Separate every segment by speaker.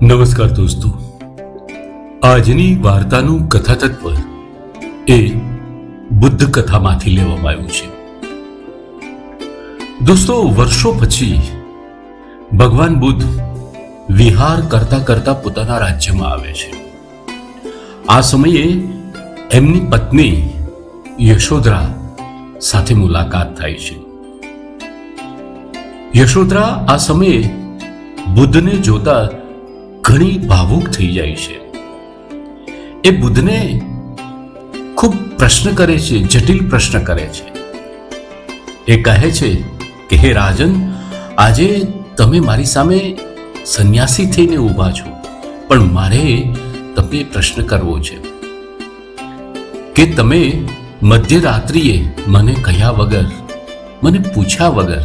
Speaker 1: નમસ્કાર દોસ્તો, આજની વાર્તાનું કથા તત્વ એ બુદ્ધ કથામાંથી લેવામાં આવ્યું છે. દોસ્તો, વર્ષો પછી ભગવાન બુદ્ધ વિહાર કરતા કરતા પોતાના રાજ્યમાં આવે છે. આ સમયે એમની પત્ની યશોધરા સાથે મુલાકાત થાય છે. યશોધરા આ સમયે બુદ્ધને જોતા ઘણી ભાવુક થઈ જાય છે. એ બુદ્ધને ખૂબ પ્રશ્ન કરે છે, જટિલ પ્રશ્ન કરે છે. એ કહે છે કે હે રાજન, આજે તમે મારી સામે સંન્યાસી થઈને ઊભા છો, પણ મારે તમને પ્રશ્ન કરવો છે કે તમે મધ્યરાત્રિએ મને કહ્યા વગર, મને પૂછ્યા વગર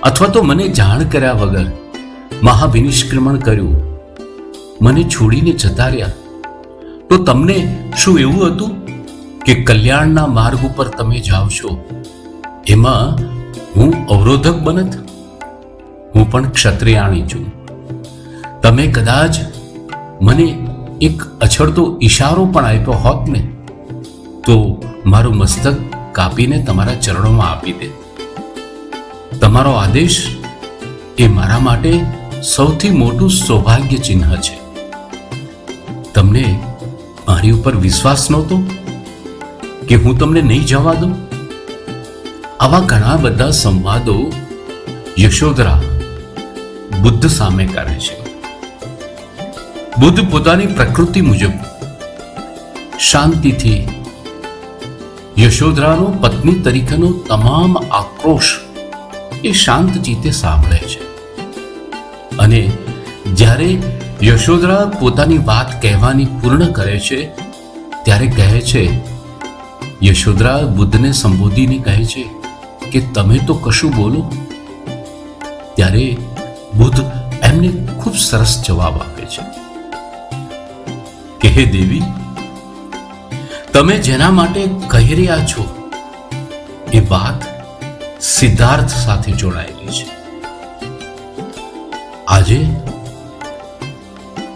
Speaker 1: અથવા તો મને જાણ કર્યા વગર મહાવિનિષ્ક્રમણ કર્યું, મને છોડીને જતા રહ્યા, તો તમને શું એવું હતું કે કલ્યાણના માર્ગ ઉપર તમે જાઓ છો એમાં હું અવરોધક બનત? હું પણ ક્ષત્રિયાણી છું. તમે કદાચ મને એક અછડતો ઈશારો પણ આપ્યો હોત ને, તો મારું મસ્તક કાપીને તમારા ચરણોમાં આપી દે. તમારો આદેશ એ મારા માટે સૌથી મોટું સૌભાગ્ય ચિહ્ન છે. તમને મારી ઉપર વિશ્વાસ નહોતો કે હું તમને નહીં જવા દઉં? આવા ઘણા બધા સંવાદો યશોધરા બુદ્ધ સામે કરે છે. બુદ્ધ પોતાની પ્રકૃતિ મુજબ શાંતિથી યશોધરાનો પત્ની તરીકેનો તમામ આક્રોશ એ શાંત ચિત્તે સાંભળે છે. અને જ્યારે યશોધરા પોતાની વાત કહેવાની પૂર્ણ કરે છે ત્યારે કહે છે, યશોધરા બુદ્ધને સંબોધીને કહે છે કે તમે તો કશું બોલો. ત્યારે બુદ્ધ એમને ખૂબ સરસ જવાબ આપે છે કે હે દેવી, તમે જેના માટે કહી રહ્યા છો એ વાત સિદ્ધાર્થ સાથે જોડાયેલી છે. આજે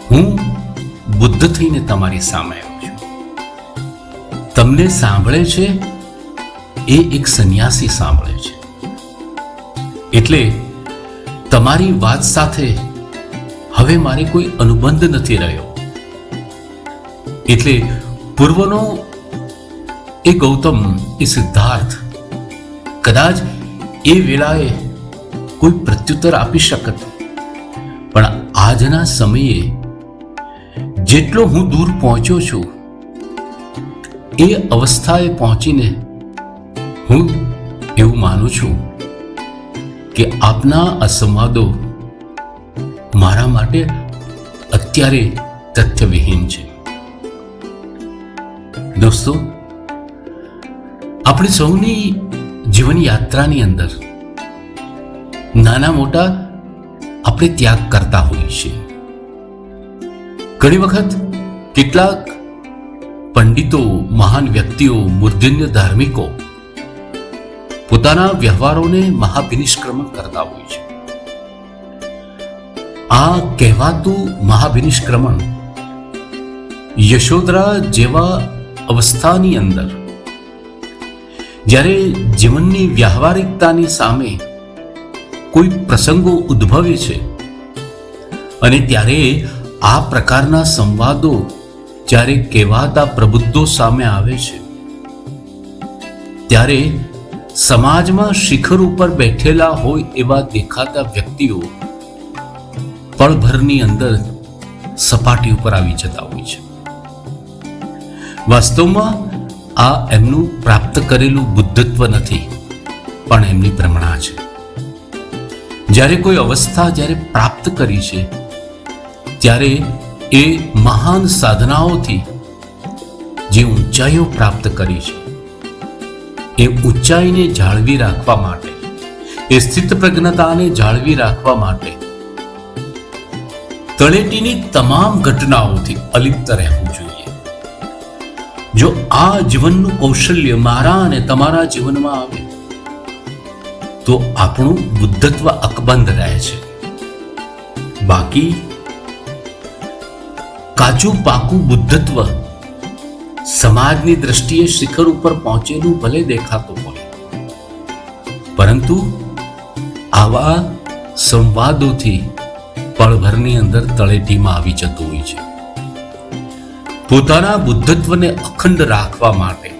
Speaker 1: હું બુદ્ધ થઈને તમારી સામે આવ્યો છું. તમને સાંભળે છે એ એક સંન્યાસી સાંભળે છે. એટલે તમારી વાત સાથે હવે મારે કોઈ અનુબંધ નથી રહ્યો. એટલે પૂર્વનો એ ગૌતમ, એ સિદ્ધાર્થ કદાચ એ વેળાએ કોઈ પ્રત્યુત્તર આપી શકત, પણ આજના સમયે જેટલો હું દૂર પહોંચ્યો છું એ અવસ્થાએ પહોંચીને હું એવું માનું છું કે આપના આ સંવાદો મારા માટે અત્યારે તથ્યવિહીન છે. દોસ્તો, આપણી સૌની જીવન યાત્રાની અંદર નાના મોટા આપણે ત્યાગ કરતા હોઈએ છીએ. ઘણી વખત કેટલાક પંડિતો, મહાન વ્યક્તિઓ, મૂર્ધન્ય ધાર્મિકો પોતાના વ્યવહારોને મહાવિનિષ્ક્રમણ કરતા હોય છે. આ કહેવાતું મહાવિનિષ્ક્રમણ યશોધરા જેવા અવસ્થાની અંદર જ્યારે જીવનની વ્યવહારિકતાની સામે કોઈ પ્રસંગો ઉદ્ભવે છે અને ત્યારે આ પ્રકારના સંવાદો જ્યારે કહેવાતા પ્રબુદ્ધો સામે આવે છે, ત્યારે સમાજમાં શિખર ઉપર બેઠેલા હોય એવા દેખાતા વ્યક્તિઓ પળભરની અંદર સપાટી ઉપર આવી જતા હોય છે. વાસ્તવમાં આ એમનું પ્રાપ્ત કરેલું બુદ્ધત્વ નથી, પણ એમની ભ્રમણા છે. જ્યારે કોઈ અવસ્થા જ્યારે પ્રાપ્ત કરી છે ત્યારે એ મહાન સાધનાઓથી જે ઊંચાઈઓ પ્રાપ્ત કરી છે એ ઊંચાઈને જાળવી રાખવા માટે, એ સ્થિત પ્રજ્ઞતાને જાળવી રાખવા માટે તળેટીની તમામ ઘટનાઓથી અલિપ્ત રહેવું જોઈએ. જો આ જીવનનું કૌશલ્ય મારા અને તમારા જીવનમાં આવે તો આપણું બુદ્ધત્વ અકબંધ રહે છે. બાકી કાચું પાકું બુદ્ધત્વ સમાજની દ્રષ્ટિએ શિખર ઉપર પહોંચેલું ભલે દેખાતું હોય, પરંતુ આવા સંવાદોથી પળભરની અંદર તળેટીમાં આવી જતું હોય છે. પોતાના બુદ્ધત્વને અખંડ રાખવા માટે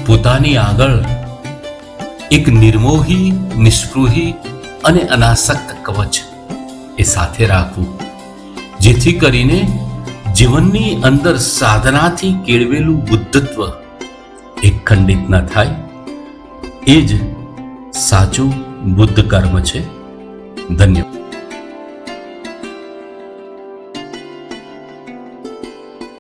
Speaker 1: પોતાની આગળ એક નિર્મોહી, નિસ્પૃહી અને અનાસક્ત કવચ એ સાથે રાખવું, જેથી કરીને જીવનની અંદર સાધનાથી કેળવેલું બુદ્ધત્વ એ ખંડિત ન થાય. એ જ સાચું બુદ્ધ કર્મ છે. ધન્યવાદ.